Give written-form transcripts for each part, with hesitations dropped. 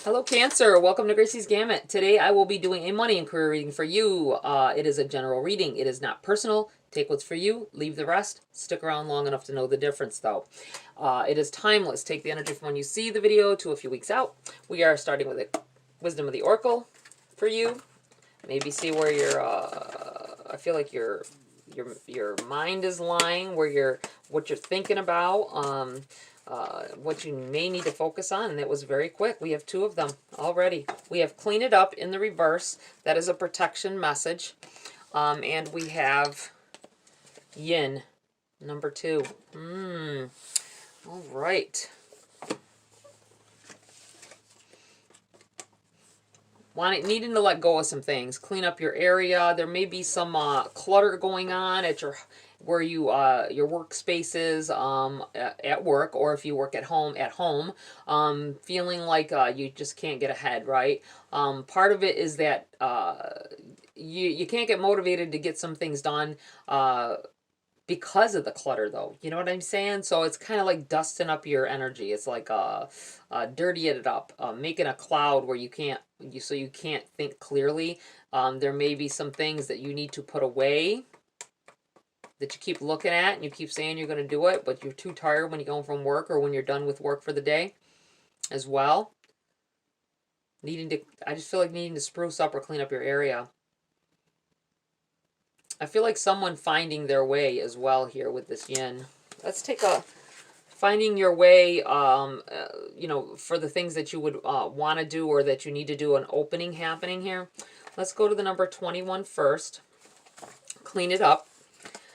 Hello Cancer, welcome to Gracie's Gamut. Today I will be doing a money and career reading for you. It is a general reading. It is not personal. Take what's for you, leave the rest. Stick around long enough to know the difference though. It is timeless. Take the energy from when you see the video to a few weeks out. We are starting with the Wisdom of the Oracle for you. Maybe see where I feel like your mind is lying, what you're thinking about. What you may need to focus on, and it was very quick. We have two of them already. We have Clean It Up in the reverse. That is a protection message. And we have Yin, number 2. All right. Needing to let go of some things. Clean up your area. There may be some clutter going on at your workspaces at work, or if you work at home, feeling like you just can't get ahead, right? Part of it is that you can't get motivated to get some things done because of the clutter, though. You know what I'm saying? So it's kind of like dusting up your energy. It's like dirtying it up, making a cloud where you can't think clearly. There may be some things that you need to put away that you keep looking at, and you keep saying you're going to do it, but you're too tired when you go home from work or when you're done with work for the day as well. I just feel like needing to spruce up or clean up your area. I feel like someone finding their way as well here with this Yin. Let's take a finding your way, for the things that you would want to do or that you need to do, an opening happening here. Let's go to the number 21 first. Clean it up.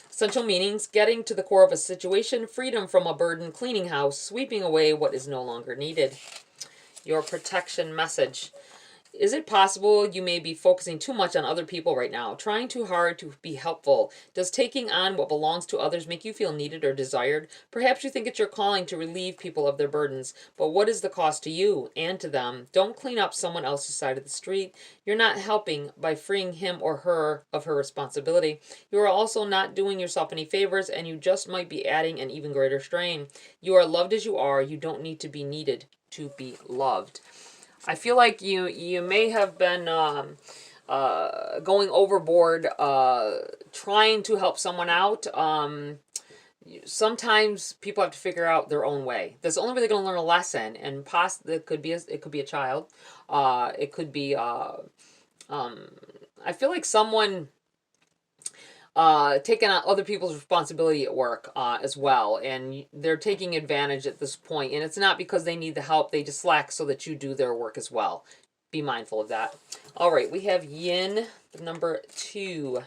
Essential meanings: getting to the core of a situation, freedom from a burden, cleaning house, sweeping away what is no longer needed. Your protection message: is it possible you may be focusing too much on other people right now, trying too hard to be helpful? Does taking on what belongs to others make you feel needed or desired? Perhaps you think it's your calling to relieve people of their burdens, but what is the cost to you and to them? Don't clean up someone else's side of the street. You're not helping by freeing him or her of her responsibility. You are also not doing yourself any favors, and you just might be adding an even greater strain. You are loved as you are. You don't need to be needed to be loved. I feel like you may have been going overboard trying to help someone out. Sometimes people have to figure out their own way. That's the only way they're going to learn a lesson, and it could be a child. It could be I feel like someone taking on other people's responsibility at work as well, and they're taking advantage at this point, and it's not because they need the help. They just slack so that you do their work as well. Be mindful of that. All right, we have Yin, number 2.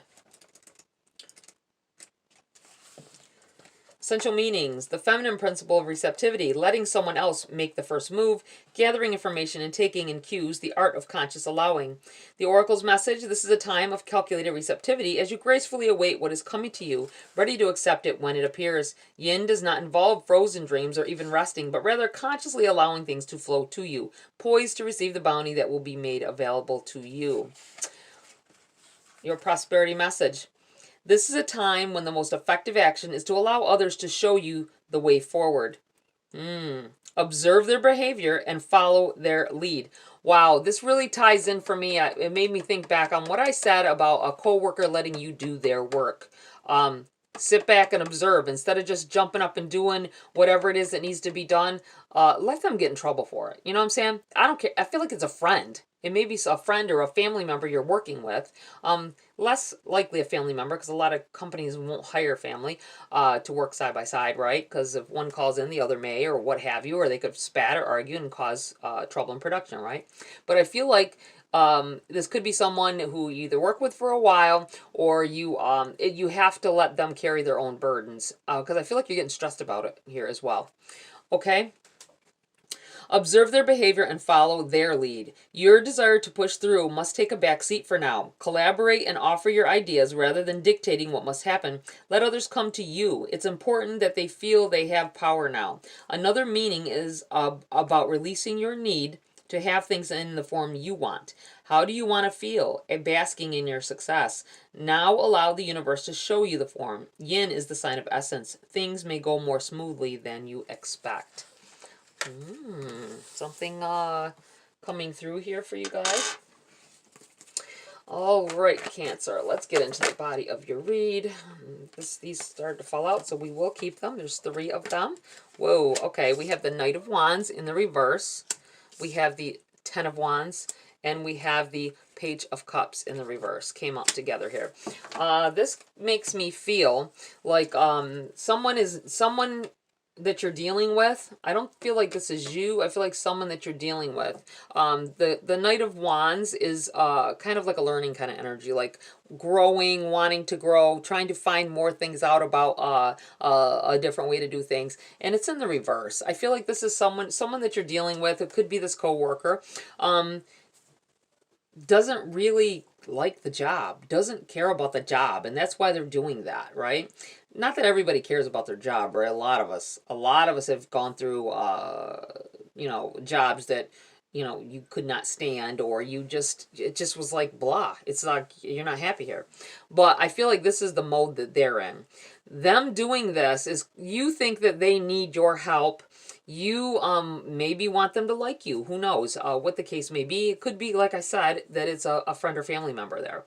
Essential meanings: the feminine principle of receptivity, letting someone else make the first move, gathering information and taking in cues, the art of conscious allowing. The Oracle's message: this is a time of calculated receptivity as you gracefully await what is coming to you, ready to accept it when it appears. Yin does not involve frozen dreams or even resting, but rather consciously allowing things to flow to you, poised to receive the bounty that will be made available to you. Your prosperity message: this is a time when the most effective action is to allow others to show you the way forward. Observe their behavior and follow their lead. Wow, this really ties in for me. It made me think back on what I said about a coworker letting you do their work. Sit back and observe instead of just jumping up and doing whatever it is that needs to be done. Let them get in trouble for it. You know what I'm saying? I don't care. I feel like it's a friend. It may be a friend or a family member you're working with. Less likely a family member, because a lot of companies won't hire family to work side by side, right? Because if one calls in, the other may, or what have you, or they could spat or argue and cause trouble in production, right? But I feel like this could be someone who you either work with for a while, or you have to let them carry their own burdens, because I feel like you're getting stressed about it here as well. Okay? Observe their behavior and follow their lead. Your desire to push through must take a back seat for now. Collaborate and offer your ideas rather than dictating what must happen. Let others come to you. It's important that they feel they have power now. Another meaning is about releasing your need to have things in the form you want. How do you want to feel? Basking in your success. Now allow the universe to show you the form. Yin is the sign of essence. Things may go more smoothly than you expect. Something coming through here for you guys. All right, Cancer, let's get into the body of your read. These started to fall out, so we will keep them. There's 3 of them. Whoa, okay, we have the Knight of Wands in the reverse. We have the 10 of Wands, and we have the Page of Cups in the reverse. Came up together here. This makes me feel like someone that you're dealing with. I don't feel like this is you. I feel like someone that you're dealing with. The Knight of Wands is kind of like a learning kind of energy, like growing, wanting to grow, trying to find more things out about a different way to do things. And it's in the reverse. I feel like this is someone that you're dealing with. It could be this coworker. Doesn't really like the job, doesn't care about the job, and that's why they're doing that, right? Not that everybody cares about their job, right? A lot of us have gone through you know, jobs that, you know, you could not stand, or it just was like blah. It's like you're not happy here. But I feel like this is the mode that they're in. Them doing this is, you think that they need your help. You maybe want them to like you. Who knows what the case may be. It could be, like I said, that it's a friend or family member there.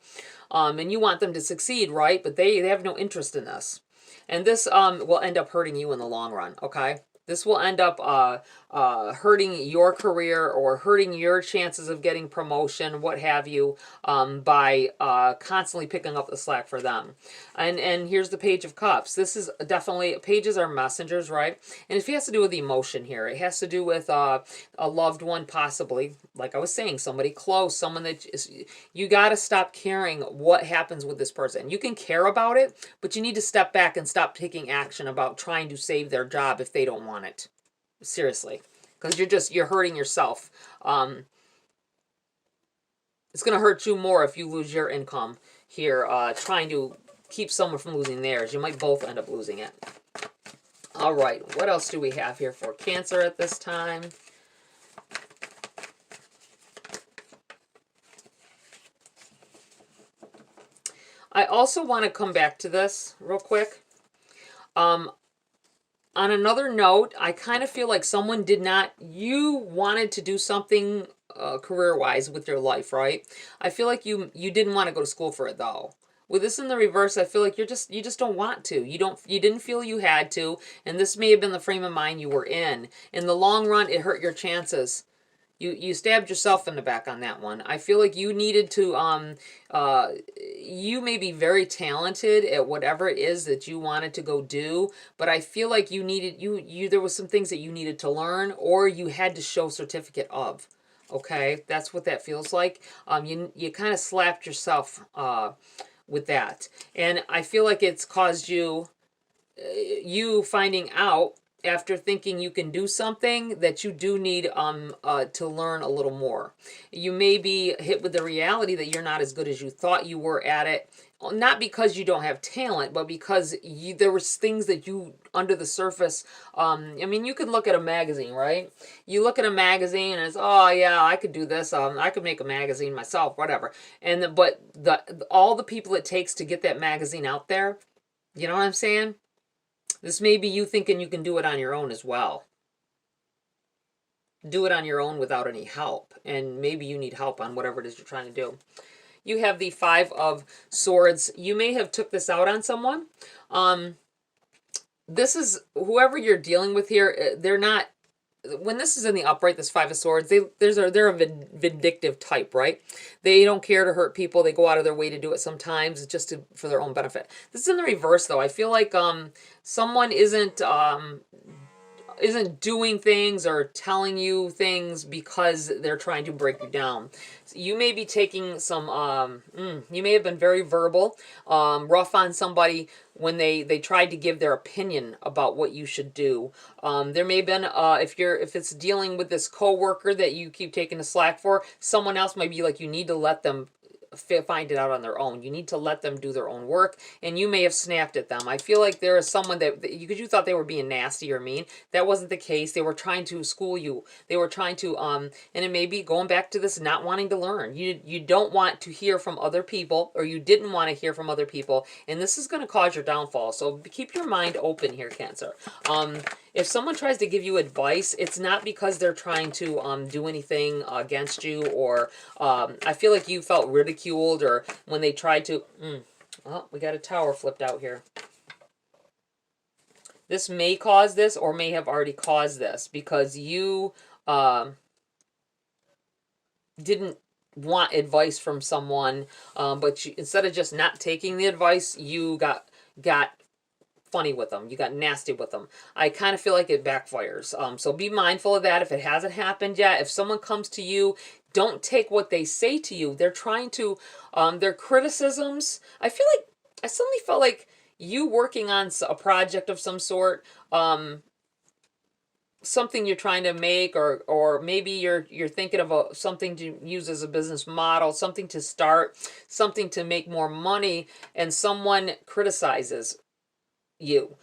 And you want them to succeed, right? But they have no interest in this. And this will end up hurting you in the long run, okay? This will end up hurting your career or hurting your chances of getting promotion, what have you, by constantly picking up the slack for them. And here's the Page of Cups. This is definitely, pages are messengers, right? And it has to do with emotion here. It has to do with a loved one, possibly. Like I was saying, somebody close, someone that you got to stop caring what happens with this person. You can care about it, but you need to step back and stop taking action about trying to save their job if they don't want it. Seriously, because you're hurting yourself. It's going to hurt you more if you lose your income here, trying to keep someone from losing theirs. You might both end up losing it. All right, what else do we have here for Cancer at this time? I also want to come back to this real quick. On another note, I kind of feel like someone you wanted to do something career-wise with your life, right? I feel like you didn't want to go to school for it, though. With this in the reverse, I feel like you just don't want to. You didn't feel you had to, and this may have been the frame of mind you were in. In the long run, it hurt your chances. You stabbed yourself in the back on that one. I feel like you needed to, you may be very talented at whatever it is that you wanted to go do, but I feel like you needed, there was some things that you needed to learn, or you had to show certificate of. Okay, that's what that feels like. You kind of slapped yourself with that. And I feel like it's caused you, you finding out after thinking you can do something that you do need to learn a little more. You may be hit with the reality that you're not as good as you thought you were at it. Not because you don't have talent, but because there was things that you, under the surface, I mean, you could look at a magazine, right? You look at a magazine and it's, oh yeah, I could do this. I could make a magazine myself, whatever. But all the people it takes to get that magazine out there, you know what I'm saying? This may be you thinking you can do it on your own as well. Do it on your own without any help. And maybe you need help on whatever it is you're trying to do. You have the 5 of Swords. You may have took this out on someone. This is, whoever you're dealing with here, they're not, when this is in the upright, this 5 of Swords, they're a vindictive type, right? They don't care to hurt people. They go out of their way to do it sometimes just for their own benefit. This is in the reverse, though. I feel like someone isn't doing things or telling you things because they're trying to break you down. So you may be taking some, you may have been very verbal, rough on somebody when they tried to give their opinion about what you should do. There may have been, if it's dealing with this coworker that you keep taking the slack for, someone else might be like, you need to let them find it out on their own. You need to let them do their own work, and you may have snapped at them. I feel like there is someone because you thought they were being nasty or mean. That wasn't the case. They were trying to school you. They were trying to and it may be going back to this not wanting to learn. You don't want to hear from other people, or you didn't want to hear from other people, and this is going to cause your downfall. So keep your mind open here, Cancer. If someone tries to give you advice, it's not because they're trying to do anything against you, or I feel like you felt ridiculed, or when they tried to... oh, we got a tower flipped out here. This may cause this, or may have already caused this, because you didn't want advice from someone, but you, instead of just not taking the advice, you got funny with them. You got nasty with them. I kind of feel like it backfires. So be mindful of that if it hasn't happened yet. If someone comes to you, don't take what they say to you. They're trying to, their criticisms. I suddenly felt like you working on a project of some sort, something you're trying to make, or maybe you're thinking of something to use as a business model, something to start, something to make more money, and someone criticizes you.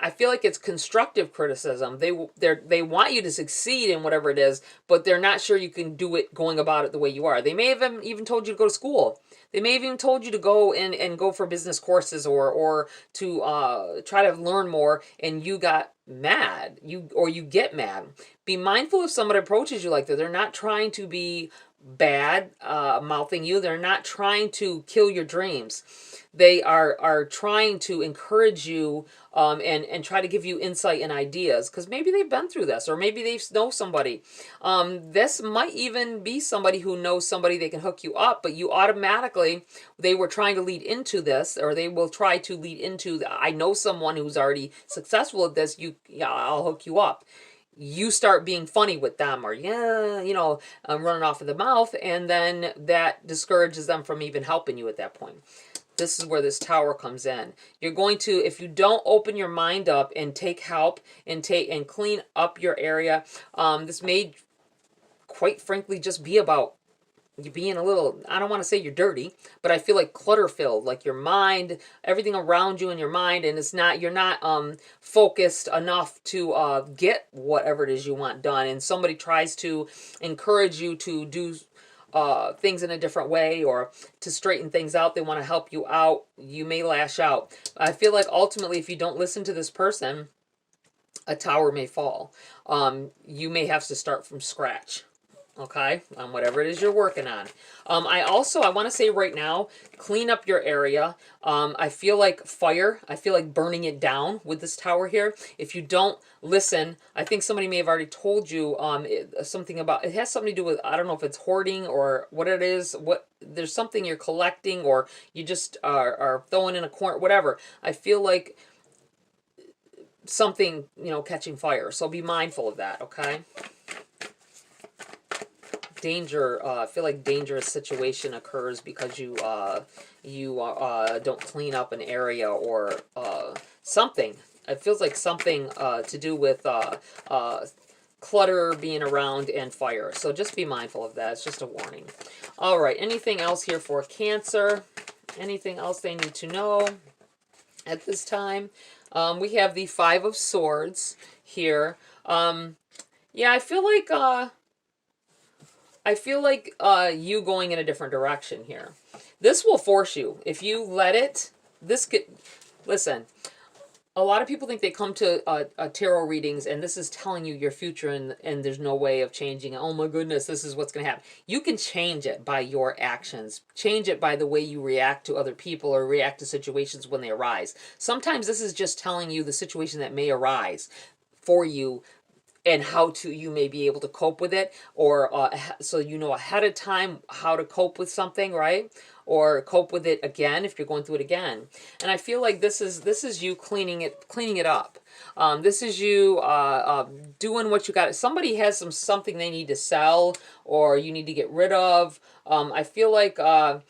I feel like it's constructive criticism. They want you to succeed in whatever it is, but they're not sure you can do it going about it the way you are. They may have even told you to go to school. They may have even told you to go and go for business courses, or to try to learn more, and you got mad. You get mad. Be mindful if somebody approaches you like that. They're not trying to be bad, mouthing you. They're not trying to kill your dreams. They are trying to encourage you, and try to give you insight and ideas, because maybe they've been through this, or maybe they know somebody. This might even be somebody who knows somebody they can hook you up, but you automatically, they were trying to lead into this, or they will try to lead into, I know someone who's already successful at this, yeah, I'll hook you up. You start being funny with them, or running off of the mouth, and then that discourages them from even helping you at that point. This is where this tower comes in. You're going to, if you don't open your mind up and take help and clean up your area, this may, quite frankly, just be about you being a little, I don't want to say you're dirty, but I feel like clutter filled, like your mind, everything around you in your mind, and you're not focused enough to get whatever it is you want done. And somebody tries to encourage you to do things in a different way, or to straighten things out. They want to help you out. You may lash out. I feel like ultimately, if you don't listen to this person, a tower may fall. You may have to start from scratch. Okay, on whatever it is you're working on. I want to say right now, clean up your area. I feel like fire. I feel like burning it down with this tower here. If you don't listen, I think somebody may have already told you something about, it has something to do with, I don't know if it's hoarding or what it is. There's something you're collecting, or you just are throwing in a corner, whatever. I feel like something, catching fire. So be mindful of that, okay? Danger, I feel like dangerous situation occurs because you don't clean up an area, or something. It feels like something to do with clutter being around and fire. So just be mindful of that. It's just a warning. All right. Anything else here for Cancer? Anything else they need to know at this time? We have the Five of Swords here. Yeah, I feel like you going in a different direction here. This will force you. If you let it, listen, a lot of people think they come to tarot readings and this is telling you your future, and there's no way of changing it. Oh my goodness, this is what's going to happen. You can change it by your actions. Change it by the way you react to other people, or react to situations when they arise. Sometimes this is just telling you the situation that may arise for you, and how you may be able to cope with it, or so you know ahead of time how to cope with something, right? Or cope with it again if you're going through it again. And I feel like this is you cleaning it up. This is you doing what you got. Somebody has something they need to sell, or you need to get rid of. I feel like the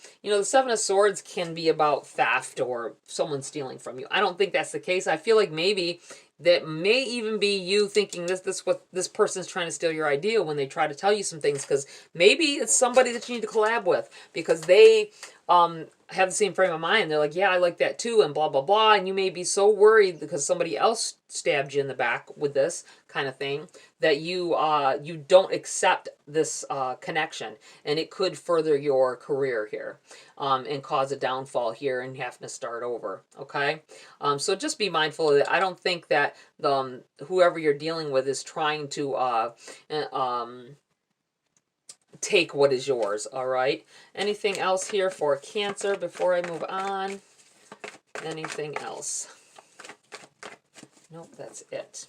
Seven of Swords can be about theft or someone stealing from you. I don't think that's the case. I feel like maybe that may even be you thinking this what this person's trying to steal your idea when they try to tell you some things, because maybe it's somebody that you need to collab with, because they have the same frame of mind. They're like, yeah, I like that too, and blah, blah, blah. And you may be so worried because somebody else stabbed you in the back with this kind of thing that you don't accept this connection. And it could further your career here and cause a downfall here and having to start over, okay? So just be mindful of that. I don't think that whoever you're dealing with is trying to take what is yours, all right? Anything else here for Cancer before I move on? Anything else? Nope, that's it.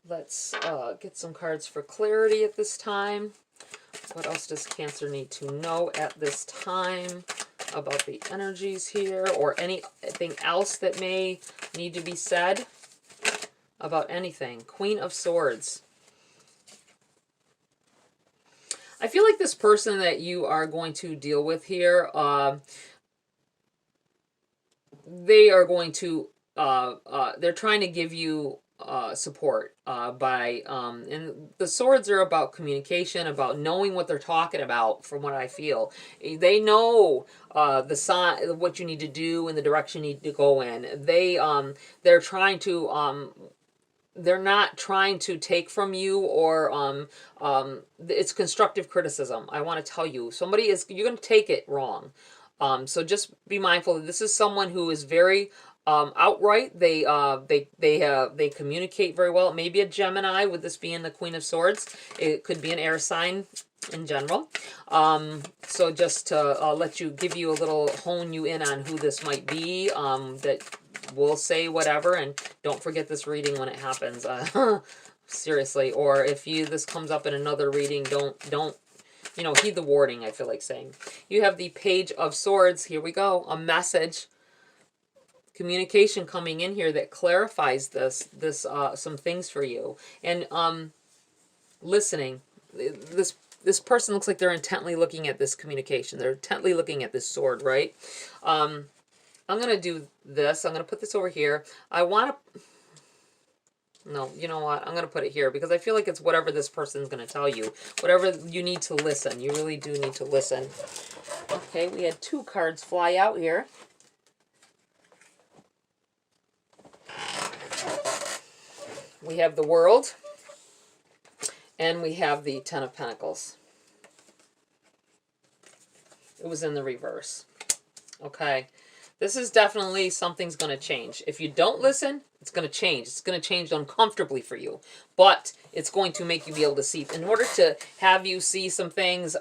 Let's get some cards for clarity at this time. What else does Cancer need to know at this time about the energies here, or anything else that may need to be said about anything? Queen of Swords. I feel like this person that you are going to deal with here, they are going to, they're trying to give you support and the swords are about communication, about knowing what they're talking about. From what I feel, they know the sign, what you need to do and the direction you need to go in. They're trying to they're not trying to take from you, or it's constructive criticism. I want to tell you, you're going to take it wrong. So just be mindful that this is someone who is very outright. They communicate very well. It may be a Gemini, with this being the Queen of Swords. It could be an air sign in general. So just to give you a little, hone you in on who this might be, that will say whatever, and don't forget this reading when it happens. Seriously. Or if this comes up in another reading, don't heed the warning, I feel like saying. You have the Page of Swords. Here we go. A message. Communication coming in here that clarifies some things for you. And listening. This person looks like they're intently looking at this communication. They're intently looking at this sword, right? I'm going to do this. I'm going to put this over here. I want to... No, you know what? I'm going to put it here because I feel like it's whatever this person's going to tell you. Whatever you need to listen. You really do need to listen. Okay, we had 2 cards fly out here. We have the World. And we have the Ten of Pentacles. It was in the reverse. Okay. This is definitely something's going to change. If you don't listen, it's going to change. It's going to change uncomfortably for you. But it's going to make you be able to see. In order to have you see some things,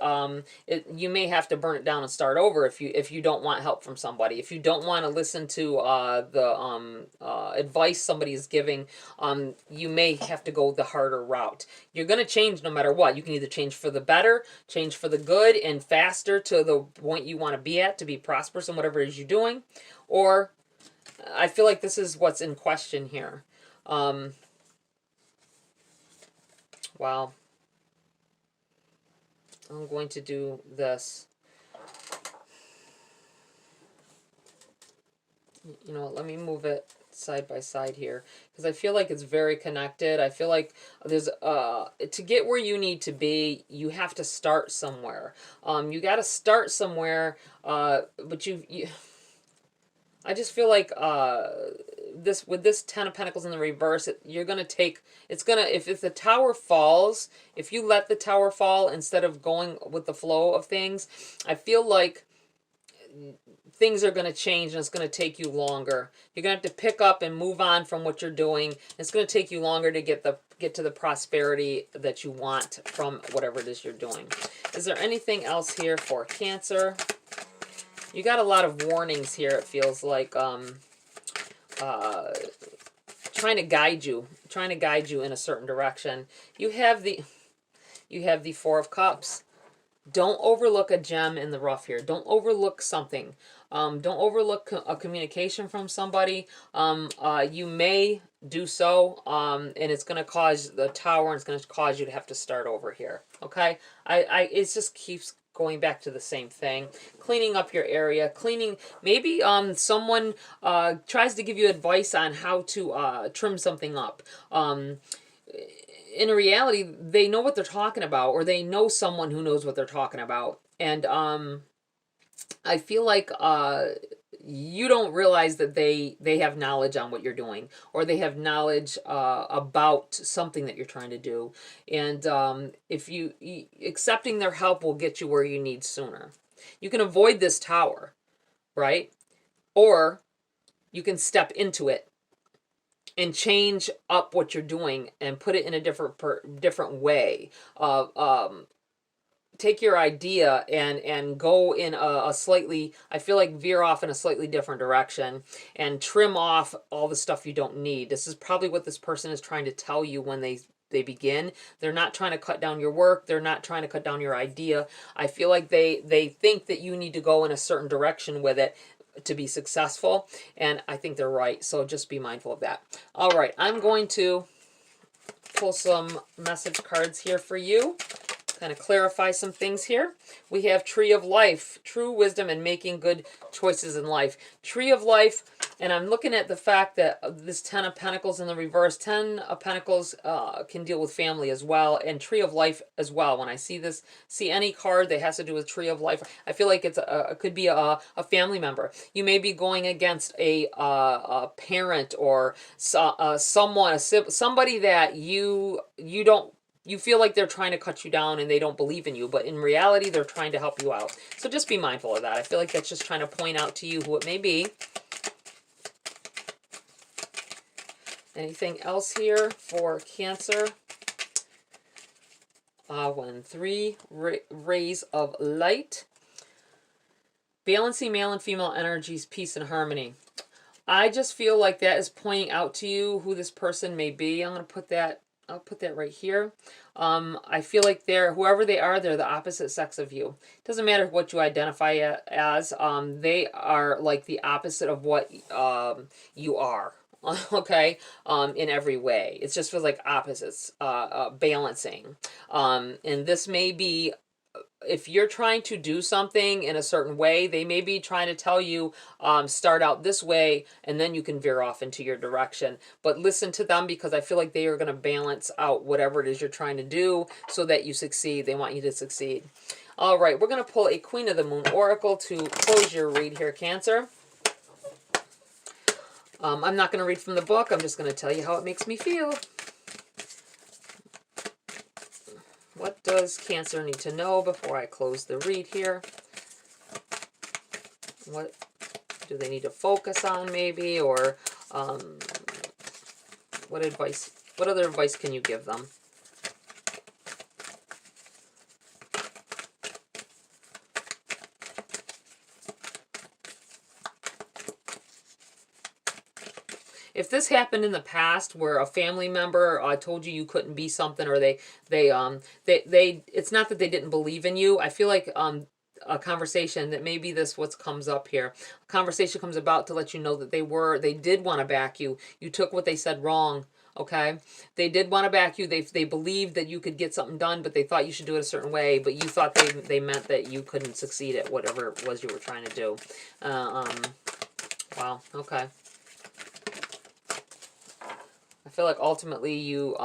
you may have to burn it down and start over if you don't want help from somebody. If you don't want to listen to the advice somebody is giving, you may have to go the harder route. You're going to change no matter what. You can either change for the better, change for the good, and faster to the point you want to be at, to be prosperous in whatever it is you're doing. Or I feel like this is what's in question here. Wow. I'm going to do this. You know, let me move it side by side here because I feel like it's very connected. I feel like there's to get where you need to be, you have to start somewhere. You got to start somewhere, but I just feel like with this Ten of Pentacles in the reverse, if the tower falls, if you let the tower fall instead of going with the flow of things, I feel like things are going to change and it's going to take you longer. You're going to have to pick up and move on from what you're doing. It's going to take you longer to get to the prosperity that you want from whatever it is you're doing. Is there anything else here for Cancer? You got a lot of warnings here, it feels like. Trying to guide you in a certain direction. You have the Four of Cups. Don't overlook a gem in the rough here. Don't overlook something. Don't overlook a communication from somebody. You may do so, and it's going to cause the tower, and it's going to cause you to have to start over here. Okay? It just keeps going back to the same thing. Cleaning up your area. Maybe someone tries to give you advice on how to trim something up. in reality, they know what they're talking about, or they know someone who knows what they're talking about. And I feel like you don't realize that they have knowledge on what you're doing, or they have knowledge about something that you're trying to do. And if you accepting their help will get you where you need sooner. You can avoid this tower, right? Or you can step into it and change up what you're doing and put it in a different way. Take your idea and go in a slightly, I feel like veer off in a slightly different direction, and trim off all the stuff you don't need. This is probably what this person is trying to tell you when they begin. They're not trying to cut down your work. They're not trying to cut down your idea. I feel like they think that you need to go in a certain direction with it to be successful, and I think they're right. So just be mindful of that. All right, I'm going to pull some message cards here for you, kind of clarify some things here. We have Tree of Life, true wisdom and making good choices in life. Tree of Life, and I'm looking at the fact that this 10 of Pentacles in the reverse, 10 of Pentacles can deal with family as well, and Tree of Life as well. When I see any card that has to do with Tree of Life, I feel like it could be a family member. You may be going against a parent, or someone, somebody that you don't, you feel like they're trying to cut you down and they don't believe in you, but in reality, they're trying to help you out. So just be mindful of that. I feel like that's just trying to point out to you who it may be. Anything else here for Cancer? 3 rays of light. Balancing male and female energies, peace and harmony. I just feel like that is pointing out to you who this person may be. I'm going to put that, I'll put that right here. I feel like whoever they are, they're the opposite sex of you. It doesn't matter what you identify as. They are like the opposite of what you are. Okay, in every way. It just feels like opposites, balancing. And this may be, if you're trying to do something in a certain way, they may be trying to tell you, start out this way, and then you can veer off into your direction. But listen to them, because I feel like they are going to balance out whatever it is you're trying to do so that you succeed. They want you to succeed. All right, we're going to pull a Queen of the Moon Oracle to close your read here, Cancer. I'm not going to read from the book. I'm just going to tell you how it makes me feel. What does Cancer need to know before I close the read here? What do they need to focus on, maybe? Or what other advice can you give them? If this happened in the past, where a family member told you couldn't be something, or they it's not that they didn't believe in you. I feel like a conversation that maybe what comes up here. A conversation comes about to let you know that they did want to back you. You took what they said wrong. Okay, they did want to back you. They believed that you could get something done, but they thought you should do it a certain way. But you thought they meant that you couldn't succeed at whatever it was you were trying to do. Wow. Okay. I feel like ultimately you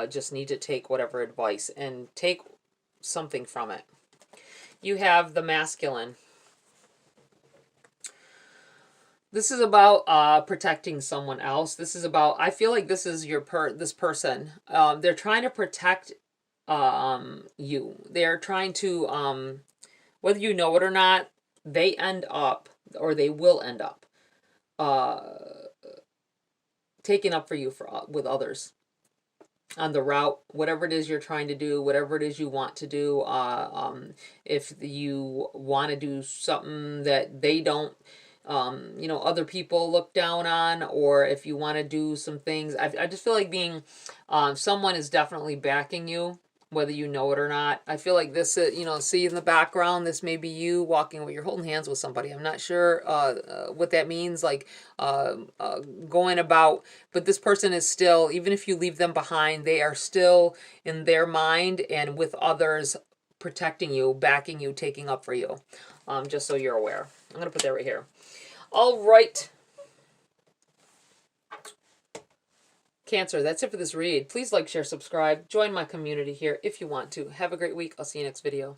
just need to take whatever advice and take something from it. You have the Masculine. This is about protecting someone else. This is about, I feel like this is this person. They're trying to protect you. They're trying to, whether you know it or not, they end up, or they will end up, taking up for you with others on the route, whatever it is you're trying to do, whatever it is you want to do. If you want to do something that they don't, other people look down on, or if you want to do some things, I just feel like someone is definitely backing you, whether you know it or not. I feel like this, see in the background, this may be you walking, where you're holding hands with somebody. I'm not sure what that means, like going about, but this person is still, even if you leave them behind, they are still in their mind and with others, protecting you, backing you, taking up for you, just so you're aware. I'm going to put that right here. All right. Cancer, that's it for this read. Please like, share, subscribe. Join my community here if you want to. Have a great week. I'll see you next video.